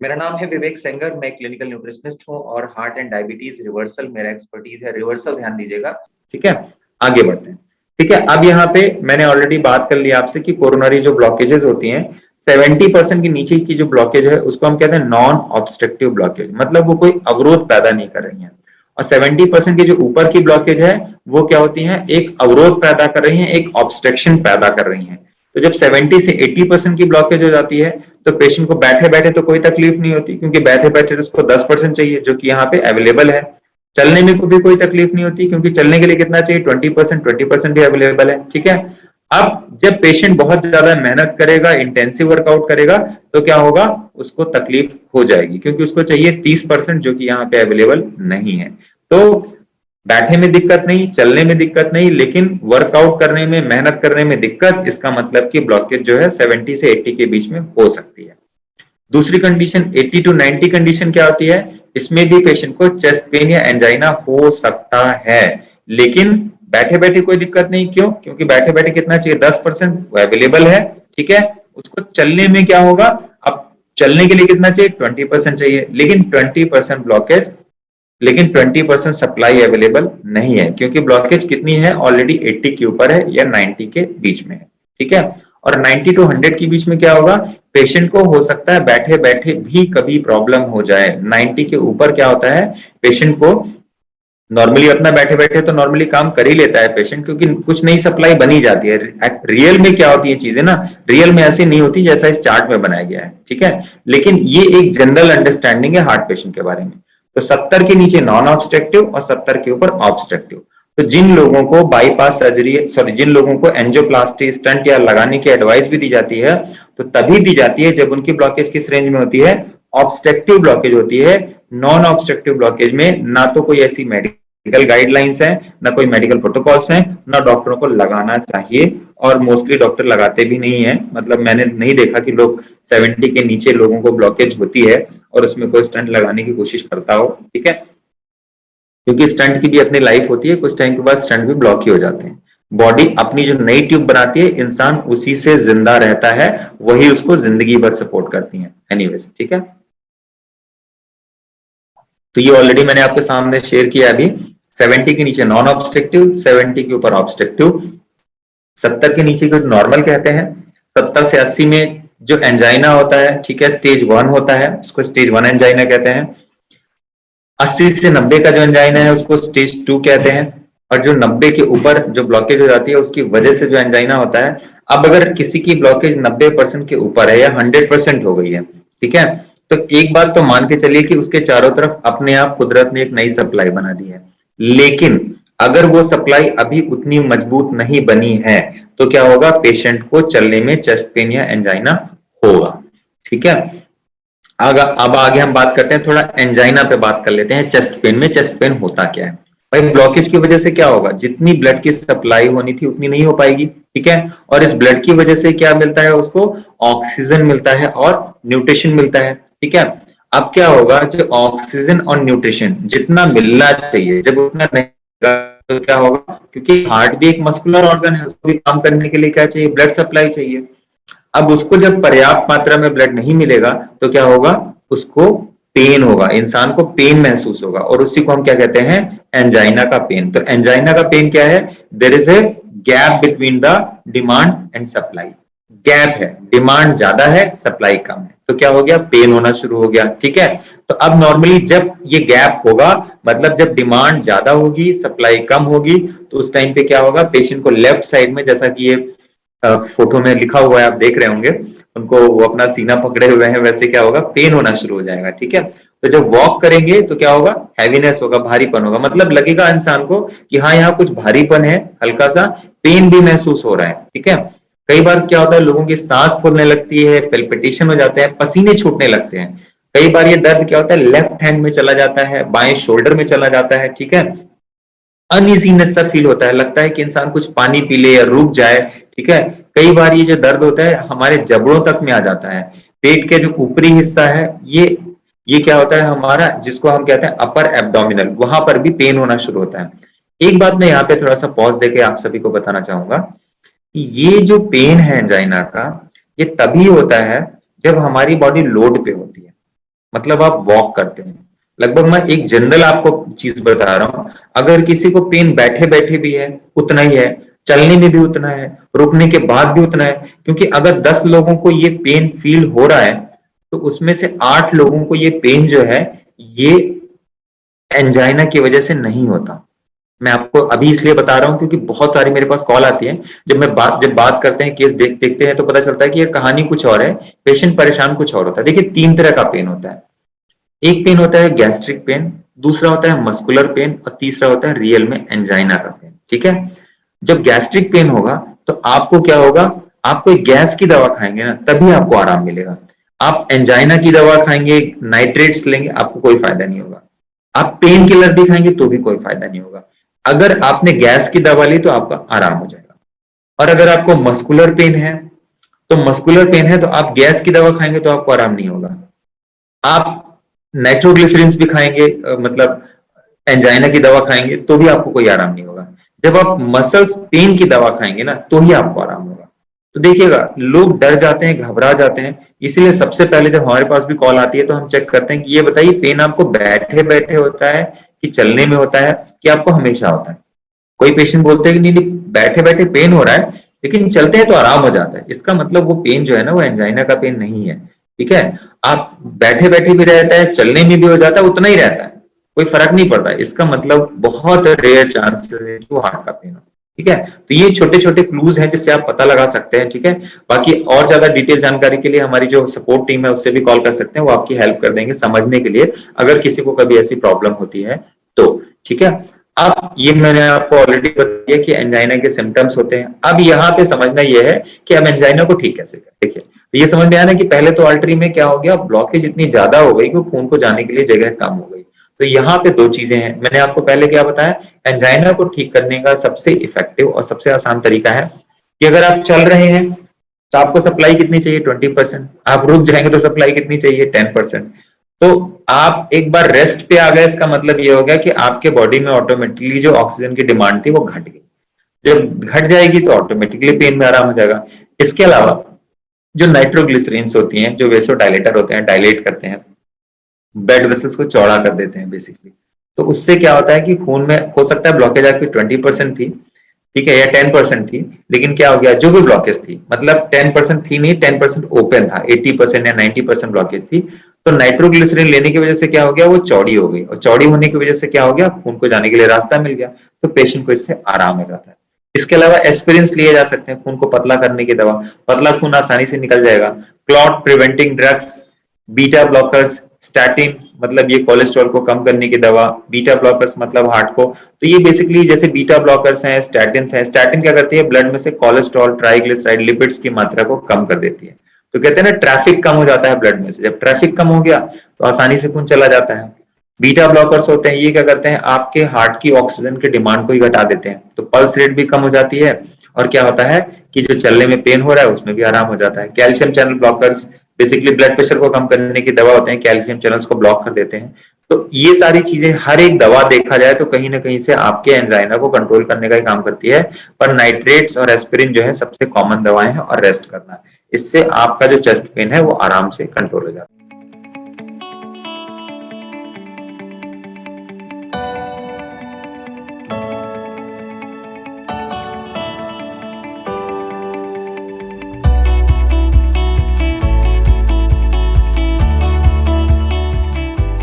मेरा नाम है विवेक सेंगर, मैं क्लिनिकल न्यूट्रिशनिस्ट हूँ और हार्ट एंड डायबिटीज रिवर्सल मेरा एक्सपर्टीज है। रिवर्सल ध्यान दीजिएगा, ठीक है। आगे बढ़ते हैं, ठीक है। अब यहाँ पे मैंने ऑलरेडी बात कर ली आपसे कि कोरोनरी जो ब्लॉकेजेस होती हैं 70% के नीचे की जो ब्लॉकेज है उसको हम कहते हैं नॉन ऑब्स्ट्रक्टिव ब्लॉकेज, मतलब वो कोई अवरोध पैदा नहीं कर रही है। और 70% की जो ऊपर की ब्लॉकेज है वो क्या होती है, एक अवरोध पैदा कर रही है, एक ऑब्स्ट्रक्शन पैदा कर रही है। तो जब 70 से 80% की ब्लॉकेज हो जाती है तो पेशेंट को बैठे बैठे तो कोई तकलीफ नहीं होती, क्योंकि बैठे बैठे उसको 10% चाहिए जो कि यहाँ पे अवेलेबल है। चलने में भी कोई तकलीफ नहीं होती, क्योंकि चलने के लिए कितना चाहिए, 20% भी अवेलेबल है, ठीक है। अब जब पेशेंट बहुत ज्यादा मेहनत करेगा, इंटेंसिव वर्कआउट करेगा, तो क्या होगा, उसको तकलीफ हो जाएगी, क्योंकि उसको चाहिए 30% जो कि यहाँ पे अवेलेबल नहीं है। तो बैठे में दिक्कत नहीं, चलने में दिक्कत नहीं, लेकिन वर्कआउट करने में, मेहनत करने में दिक्कत, इसका मतलब कि ब्लॉकेज जो है 70 से 80 के बीच में हो सकती है। दूसरी कंडीशन 80 टू 90 कंडीशन क्या होती है, इसमें भी पेशेंट को चेस्ट पेन या एंजाइना हो सकता है, लेकिन बैठे बैठे कोई दिक्कत नहीं। क्यों? क्योंकि बैठे बैठे कितना चाहिए, 10% अवेलेबल है, ठीक है। उसको चलने में क्या होगा, अब चलने के लिए कितना चाहिए, 20% चाहिए, लेकिन 20% ब्लॉकेज, लेकिन 20% सप्लाई अवेलेबल नहीं है, क्योंकि ब्लॉकेज कितनी है, ऑलरेडी 80 के ऊपर है या 90 के बीच में है, ठीक है। और 90 टू 100 के बीच में क्या होगा, पेशेंट को हो सकता है बैठे बैठे भी कभी प्रॉब्लम हो जाए। 90 के ऊपर क्या होता है, पेशेंट को नॉर्मली अपना बैठे बैठे तो नॉर्मली काम कर ही लेता है पेशेंट, क्योंकि कुछ नई सप्लाई बनी जाती है। रियल में क्या होती है चीजें ना, रियल में ऐसी नहीं होती जैसा इस चार्ट में बनाया गया है, ठीक है। लेकिन ये एक जनरल अंडरस्टैंडिंग है हार्ट पेशेंट के बारे में। तो 70 के नीचे नॉन ऑब्स्ट्रक्टिव और 70 के ऊपर ऑब्स्ट्रक्टिव। तो जिन लोगों को बाईपास सर्जरी, सॉरी, जिन लोगों को एंजियोप्लास्टी स्टंट या लगाने की एडवाइस भी दी जाती है, तो तभी दी जाती है जब उनकी ब्लॉकेज किस रेंज में होती है, ऑब्स्ट्रक्टिव ब्लॉकेज होती है। नॉन ऑब्स्ट्रक्टिव ब्लॉकेज में ना तो कोई ऐसी मेडिकल गाइडलाइंस है, ना कोई मेडिकल प्रोटोकॉल्स हैं, ना डॉक्टरों को लगाना चाहिए, और मोस्टली डॉक्टर लगाते भी नहीं है। मतलब मैंने नहीं देखा कि लोग 70 के नीचे लोगों को ब्लॉकेज होती है और उसमें कोई स्टंट लगाने की कोशिश करता हो, ठीक है। क्योंकि स्टंट की भी अपनी लाइफ होती है, कुछ टाइम के बाद स्टंट भी ब्लॉक ही हो जाते हैं। बॉडी अपनी जो नई ट्यूब बनाती है, इंसान उसी से जिंदा रहता है, वही उसको जिंदगी भर सपोर्ट करती है। एनीवेज, ठीक है। तो ये ऑलरेडी मैंने आपके सामने शेयर किया अभी। 70 के नीचे नॉन ऑब्स्ट्रक्टिव, 70 के ऊपर ऑब्स्ट्रक्टिव, 70 के नीचे को नॉर्मल कहते हैं। 70 से 80 में जो एंजाइना होता है, ठीक है, स्टेज 1 होता है, उसको स्टेज 1 एंजाइना कहते हैं। 80 से 90 का जो एंजाइना है उसको स्टेज 2 कहते हैं। और जो 90 के ऊपर जो ब्लॉकेज हो जाती है उसकी वजह से जो एंजाइना होता है, अब अगर किसी की ब्लॉकेज 90% के ऊपर है या 100% हो गई है, ठीक है, तो एक बात तो मान के चलिए कि उसके चारों तरफ अपने आप कुदरत ने एक नई सप्लाई बना दी है। लेकिन अगर वो सप्लाई अभी उतनी मजबूत नहीं बनी है, तो क्या होगा, पेशेंट को चलने में चेस्ट पेन या एंजाइना होगा, ठीक है। अब आगे हम बात करते हैं, थोड़ा एंजाइना पे बात कर लेते हैं। चेस्ट पेन में, चेस्ट पेन होता क्या है भाई, ब्लॉकेज की वजह से क्या होगा, जितनी ब्लड की सप्लाई होनी थी उतनी नहीं हो पाएगी, ठीक है। और इस ब्लड की वजह से क्या मिलता है, उसको ऑक्सीजन मिलता है और न्यूट्रिशन मिलता है, ठीक है। अब क्या होगा, जो ऑक्सीजन और न्यूट्रिशन जितना मिलना चाहिए जब उतना नहीं, तो क्या होगा, क्योंकि हार्ट भी एक मस्कुलर ऑर्गन है, उसको भी काम करने के लिए क्या चाहिए, ब्लड सप्लाई चाहिए। अब उसको जब पर्याप्त मात्रा में ब्लड नहीं मिलेगा तो क्या होगा, उसको पेन होगा, इंसान को पेन महसूस होगा, और उसी को हम क्या कहते हैं, एंजाइना का पेन। तो एंजाइना का पेन क्या है, there is a gap between the demand and supply. Gap है, डिमांड ज्यादा है, सप्लाई कम है, तो क्या हो गया, पेन होना शुरू हो गया, ठीक है। तो अब नॉर्मली जब ये गैप होगा, मतलब जब डिमांड ज्यादा होगी, सप्लाई कम होगी, तो उस टाइम पे क्या होगा, पेशेंट को लेफ्ट साइड में, जैसा कि ये फोटो में लिखा हुआ है, आप देख रहे होंगे उनको, वो अपना सीना पकड़े हुए हैं, वैसे क्या होगा, पेन होना शुरू हो जाएगा, ठीक है। तो जब वॉक करेंगे तो क्या होगा, हैवीनेस होगा, भारीपन होगा, मतलब लगेगा इंसान को कि हाँ यहाँ कुछ भारीपन है, हल्का सा पेन भी महसूस हो रहा है, ठीक है। कई बार क्या होता है, लोगों की सांस फूलने लगती है, पेल्पिटेशन हो जाते हैं, पसीने छूटने लगते हैं। कई बार ये दर्द क्या होता है, लेफ्ट हैंड में चला जाता है, बाएं शोल्डर में चला जाता है, ठीक है। अनइजीनेस सा फील होता है, लगता है कि इंसान कुछ पानी पी ले या रुक जाए, ठीक है। कई बार ये जो दर्द होता है हमारे जबड़ों तक में आ जाता है, पेट के जो ऊपरी हिस्सा है, ये क्या होता है हमारा, जिसको हम कहते हैं अपर एब्डोमिनल, वहां पर भी पेन होना शुरू होता है। एक बात मैं यहाँ पे थोड़ा सा पॉज देके आप सभी को बताना चाहूंगा कि ये जो पेन है एंजाइना का, ये तभी होता है जब हमारी बॉडी लोड पे होती है। मतलब आप वॉक करते हैं। लगभग मैं एक जनरल आपको चीज बता रहा हूं, अगर किसी को पेन बैठे बैठे भी है उतना ही है, चलने में भी उतना है, रुकने के बाद भी उतना है, क्योंकि अगर 10 लोगों को ये पेन फील हो रहा है तो उसमें से 8 लोगों को ये पेन जो है ये एंजाइना की वजह से नहीं होता। मैं आपको अभी इसलिए बता रहा हूं क्योंकि बहुत सारी मेरे पास कॉल आती है, जब बात करते हैं, केस देखते हैं तो पता चलता है कि ये कहानी कुछ और है, पेशेंट परेशान कुछ और होता है। देखिए 3 तरह का पेन होता है। एक पेन होता है गैस्ट्रिक पेन, दूसरा होता है मस्कुलर पेन और तीसरा होता है रियल में एंजाइना का पेन। ठीक है, जब गैस्ट्रिक पेन होगा तो आपको क्या होगा, आप कोई गैस की दवा खाएंगे ना तभी आपको आराम मिलेगा। आप एंजाइना की दवा खाएंगे, नाइट्रेट्स लेंगे, आपको कोई फायदा नहीं होगा। आप पेन किलर भी खाएंगे तो भी कोई फायदा नहीं होगा। अगर आपने गैस की दवा ली तो आपका आराम हो जाएगा। और अगर आपको मस्कुलर पेन है तो आप गैस की दवा खाएंगे तो आपको आराम नहीं होगा। आप नाइट्रोग्लिसरीन्स भी खाएंगे, मतलब एंजाइना की दवा खाएंगे तो भी आपको कोई आराम नहीं होगा। जब आप मसल्स पेन की दवा खाएंगे ना तो ही आपको आराम होगा। तो देखिएगा, लोग डर जाते हैं, घबरा जाते हैं, इसीलिए सबसे पहले जब हमारे पास भी कॉल आती है तो हम चेक करते हैं कि ये बताइए पेन आपको बैठे बैठे होता है कि चलने में होता है कि आपको हमेशा होता है। कोई पेशेंट बोलते हैं कि नहीं बैठे बैठे पेन हो रहा है लेकिन चलते हैं तो आराम हो जाता है, इसका मतलब वो पेन जो है ना वो एंजाइना का पेन नहीं है। ठीक है, आप बैठे बैठे भी रहता है, चलने में भी हो जाता है, उतना ही रहता है, कोई फर्क नहीं पड़ता। इसका मतलब बहुत रेयर चांसेस है कि वो हार्ट का पेन हो। ठीक है, तो ये छोटे छोटे क्लूज हैं जिससे आप पता लगा सकते हैं। ठीक है, बाकी और ज्यादा डिटेल जानकारी के लिए हमारी जो सपोर्ट टीम है उससे भी कॉल कर सकते हैं, वो आपकी हेल्प कर देंगे समझने के लिए, अगर किसी को कभी ऐसी प्रॉब्लम होती है तो। ठीक है, अब ये मैंने आपको ऑलरेडी बताया कि एंजाइना के सिम्टम्स होते हैं। अब यहाँ पे समझना ये है कि अब एंजाइना को ठीक कैसे करें। देखिए, तो ये समझ में आया ना कि पहले तो आर्टरी में क्या हो गया, ब्लॉकेज इतनी ज्यादा हो गई कि खून को जाने के लिए जगह कम हो गई। तो यहाँ पे 2 चीजें हैं, मैंने आपको पहले क्या बताया, एंजाइना को ठीक करने का सबसे इफेक्टिव और सबसे आसान तरीका है कि अगर आप चल रहे हैं तो आपको सप्लाई कितनी चाहिए, 20%। आप रुक जाएंगे तो सप्लाई कितनी चाहिए, 10%। तो आप एक बार रेस्ट पे आ गए, इसका मतलब ये हो गया कि आपके बॉडी में ऑटोमेटिकली जो ऑक्सीजन की डिमांड थी वो घट गई। जब घट जाएगी तो ऑटोमेटिकली पेन में आराम हो जाएगा। इसके अलावा जो नाइट्रोग्लिसरीन्स होती हैं, जो वेसोडायलेटर होते हैं, डायलेट करते हैं, ब्लड वेसल्स को चौड़ा कर देते हैं बेसिकली। तो उससे क्या होता है कि खून में हो सकता है ब्लॉकेज आपकी 20% थी, ठीक है, या 10% थी, लेकिन क्या हो गया, जो भी ब्लॉकेज थी, मतलब 10% थी नहीं, 10% ओपन था, 80% या 90% ब्लॉकेज थी, तो नाइट्रोग्लिसरीन लेने की वजह से क्या हो गया, वो चौड़ी हो गई, और चौड़ी होने की वजह से क्या हो गया, खून को जाने के लिए रास्ता मिल गया, तो पेशेंट को इससे आराम हो जाता है। इसके अलावा एस्पिरिन्स लिए जा सकते हैं, खून को पतला करने की दवा, पतला खून आसानी से निकल जाएगा। Clot preventing drugs, beta blockers, statin मतलब ये कोलेस्ट्रॉल को कम करने की दवा, बीटा ब्लॉकर्स मतलब हार्ट को, तो ये बेसिकली जैसे बीटा ब्लॉकर्स हैं, स्टैटिन्स हैं। स्टैटिन क्या करती है, ब्लड में से कोलेस्ट्रॉल, ट्राइग्लिसराइड, लिपिड्स की मात्रा को कम कर देती है। तो कहते हैं ना ट्रैफिक कम हो जाता है ब्लड में से, जब ट्रैफिक कम हो गया तो आसानी से खून चला जाता है। बीटा ब्लॉकर्स होते हैं, ये क्या करते हैं, आपके हार्ट की ऑक्सीजन के डिमांड को ही घटा देते हैं, तो पल्स रेट भी कम हो जाती है, और क्या होता है कि जो चलने में पेन हो रहा है उसमें भी आराम हो जाता है। Calcium channel blockers basically blood pressure को कम करने की दवा होते हैं, कैल्शियम चैनल्स को ब्लॉक कर देते हैं। तो ये सारी चीजें, हर एक दवा देखा जाए तो कहीं ना कहीं से आपके एंजाइना को कंट्रोल करने का ही काम करती है, पर नाइट्रेट्स और एस्पिरिन जो है सबसे कॉमन दवाएं हैं, और रेस्ट करना, इससे आपका जो चेस्ट पेन है वो आराम से कंट्रोल हो जाता है।